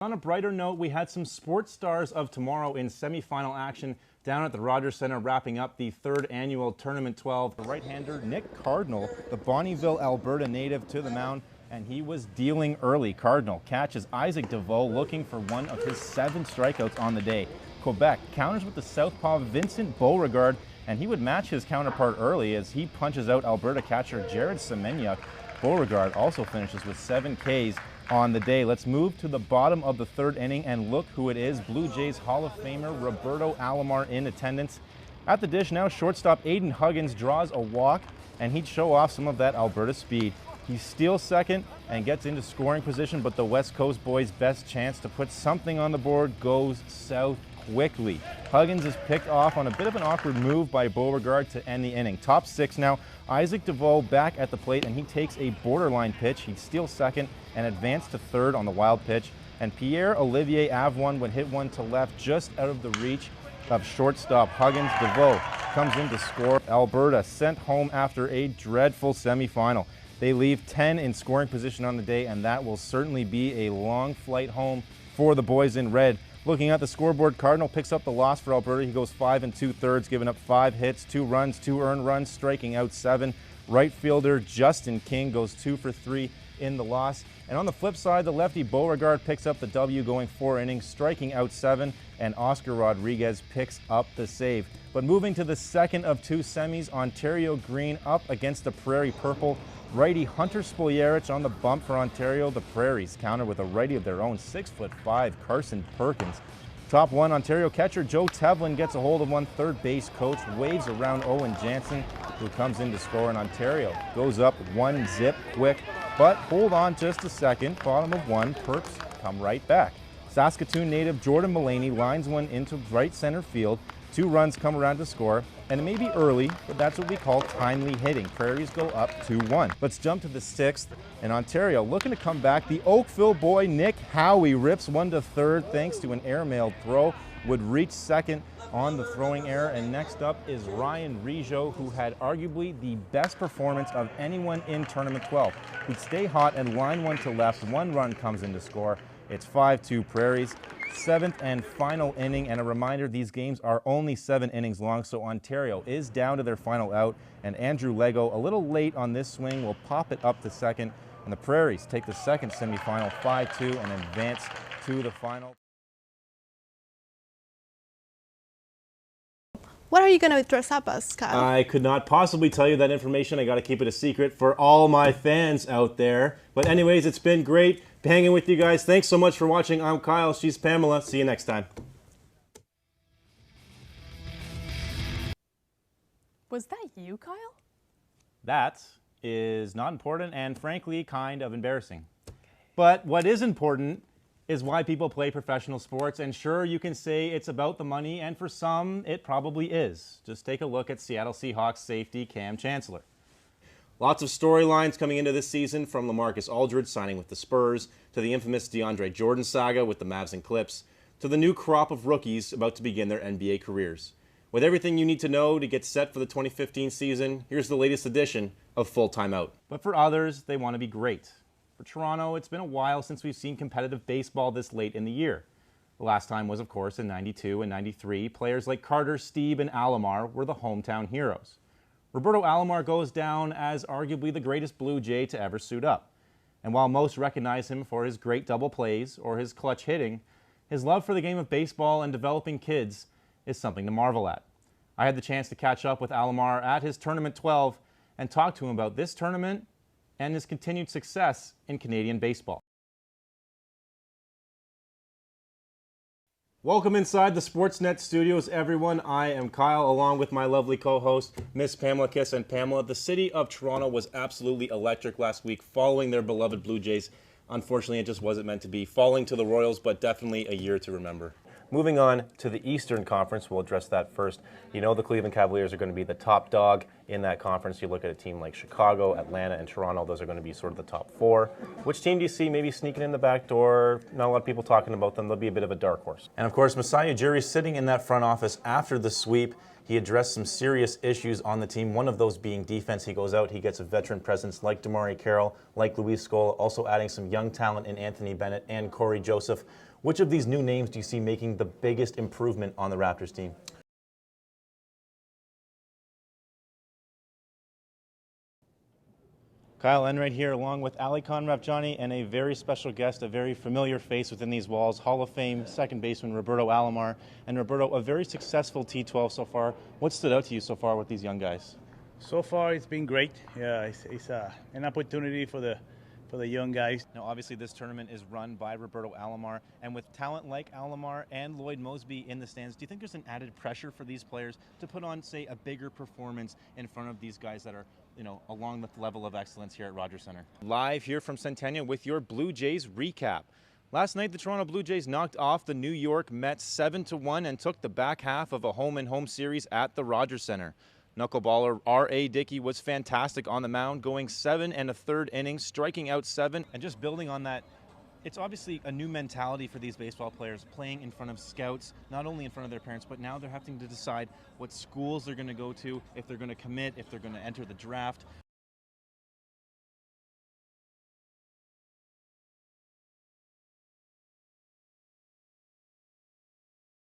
On a brighter note, we had some sports stars of tomorrow in semifinal action down at the Rogers Centre, wrapping up the 3rd annual Tournament 12. The right-hander Nick Cardinal, the Bonnyville, Alberta native, to the mound, and he was dealing early. Cardinal catches Isaac DeVoe looking for one of his 7 strikeouts on the day. Quebec counters with the southpaw Vincent Beauregard, and he would match his counterpart early as he punches out Alberta catcher Jared Semenyuk. Beauregard also finishes with 7 Ks on the day. Let's move to the bottom of the 3rd inning and look who it is. Blue Jays Hall of Famer Roberto Alomar in attendance. At the dish now, shortstop Aiden Huggins draws a walk, and he'd show off some of that Alberta speed. He steals second and gets into scoring position, but the West Coast boys' best chance to put something on the board goes south quickly. Huggins is picked off on a bit of an awkward move by Beauregard to end the inning. Top 6 now. Isaac DeVoe back at the plate, and he takes a borderline pitch. He steals second and advances to 3rd on the wild pitch. And Pierre-Olivier Avon would hit one to left just out of the reach of shortstop Huggins. DeVoe comes in to score. Alberta sent home after a dreadful semifinal. They leave 10 in scoring position on the day, and that will certainly be a long flight home for the boys in red. Looking at the scoreboard, Cardinal picks up the loss for Alberta. He goes 5 2/3, giving up 5 hits, 2 runs, 2 earned runs, striking out 7. Right fielder Justin King goes 2 for 3 in the loss. And on the flip side, the lefty Beauregard picks up the W, going 4 innings, striking out 7, and Oscar Rodriguez picks up the save. But moving to the second of 2 semis, Ontario Green up against the Prairie Purple. Righty Hunter Spolyarich on the bump for Ontario. The Prairies counter with a righty of their own, 6'5", Carson Perkins. Top 1, Ontario catcher Joe Tevlin gets a hold of one. Third base coach waves around Owen Jansen, who comes in to score, and Ontario goes up 1-0 quick. But hold on just a second. Bottom of 1, Perks come right back. Saskatoon native Jordan Mullaney lines one into right center field. 2 runs come around to score, and it may be early, but that's what we call timely hitting. Prairies go up 2-1. Let's jump to the 6th, and Ontario looking to come back. The Oakville boy Nick Howie rips one to 3rd thanks to an airmailed throw, would reach 2nd on the throwing error. And next up is Ryan Rizzo, who had arguably the best performance of anyone in Tournament 12. He'd stay hot and line one to left. 1 run comes in to score. It's 5-2 Prairies. 7th and final inning, and a reminder, these games are only 7 innings long, so Ontario is down to their final out, and Andrew Lego, a little late on this swing, will pop it up to 2nd, and the Prairies take the 2nd semifinal 5-2 and advance to the final. What are you going to dress up as, Kyle? I could not possibly tell you that information. I got to keep it a secret for all my fans out there. But anyways, it's been great hanging with you guys. Thanks so much for watching. I'm Kyle. She's Pamela. See you next time. Was that you, Kyle? That is not important and frankly kind of embarrassing. But what is important is why people play professional sports, and sure, you can say it's about the money, and for some, it probably is. Just take a look at Seattle Seahawks safety Cam Chancellor. Lots of storylines coming into this season, from LaMarcus Aldridge signing with the Spurs, to the infamous DeAndre Jordan saga with the Mavs and Clips, to the new crop of rookies about to begin their NBA careers. With everything you need to know to get set for the 2015 season, here's the latest edition of Full Time Out. But for others, they want to be great. For Toronto, it's been a while since we've seen competitive baseball this late in the year. The last time was, of course, in '92 and '93. Players like Carter, Steeb, and Alomar were the hometown heroes. Roberto Alomar goes down as arguably the greatest Blue Jay to ever suit up. And while most recognize him for his great double plays or his clutch hitting, his love for the game of baseball and developing kids is something to marvel at. I had the chance to catch up with Alomar at his Tournament 12 and talk to him about this tournament and his continued success in Canadian baseball. Welcome inside the Sportsnet studios, everyone. I am Kyle, along with my lovely co-host, Miss Pamela Kiss. And Pamela, the city of Toronto was absolutely electric last week following their beloved Blue Jays. Unfortunately, it just wasn't meant to be, falling to the Royals, but definitely a year to remember. Moving on to the Eastern Conference, we'll address that first. You know the Cleveland Cavaliers are going to be the top dog in that conference. You look at a team like Chicago, Atlanta, and Toronto. Those are going to be sort of the top 4. Which team do you see maybe sneaking in the back door? Not a lot of people talking about them. They'll be a bit of a dark horse. And of course, Masai Ujiri sitting in that front office after the sweep. He addressed some serious issues on the team, one of those being defense. He goes out, he gets a veteran presence like Damari Carroll, like Luis Scola, also adding some young talent in Anthony Bennett and Corey Joseph. Which of these new names do you see making the biggest improvement on the Raptors team? Kyle Enright here along with Ali Conrafjani and a very special guest, a very familiar face within these walls, Hall of Fame second baseman Roberto Alomar. And Roberto, a very successful T12 so far. What stood out to you so far with these young guys? So far, it's been great. Yeah, it's an opportunity for the young guys. Now, obviously, this tournament is run by Roberto Alomar, and with talent like Alomar and Lloyd Mosby in the stands, do you think there's an added pressure for these players to put on, say, a bigger performance in front of these guys that are, along the level of excellence here at Rogers Centre? Live here from Centennial with your Blue Jays recap. Last night, the Toronto Blue Jays knocked off the New York Mets 7-1 and took the back half of a home-and-home series at the Rogers Centre. Knuckleballer R.A. Dickey was fantastic on the mound, going 7 1/3 innings, striking out 7. And just building on that, it's obviously a new mentality for these baseball players, playing in front of scouts, not only in front of their parents, but now they're having to decide what schools they're going to go to, if they're going to commit, if they're going to enter the draft.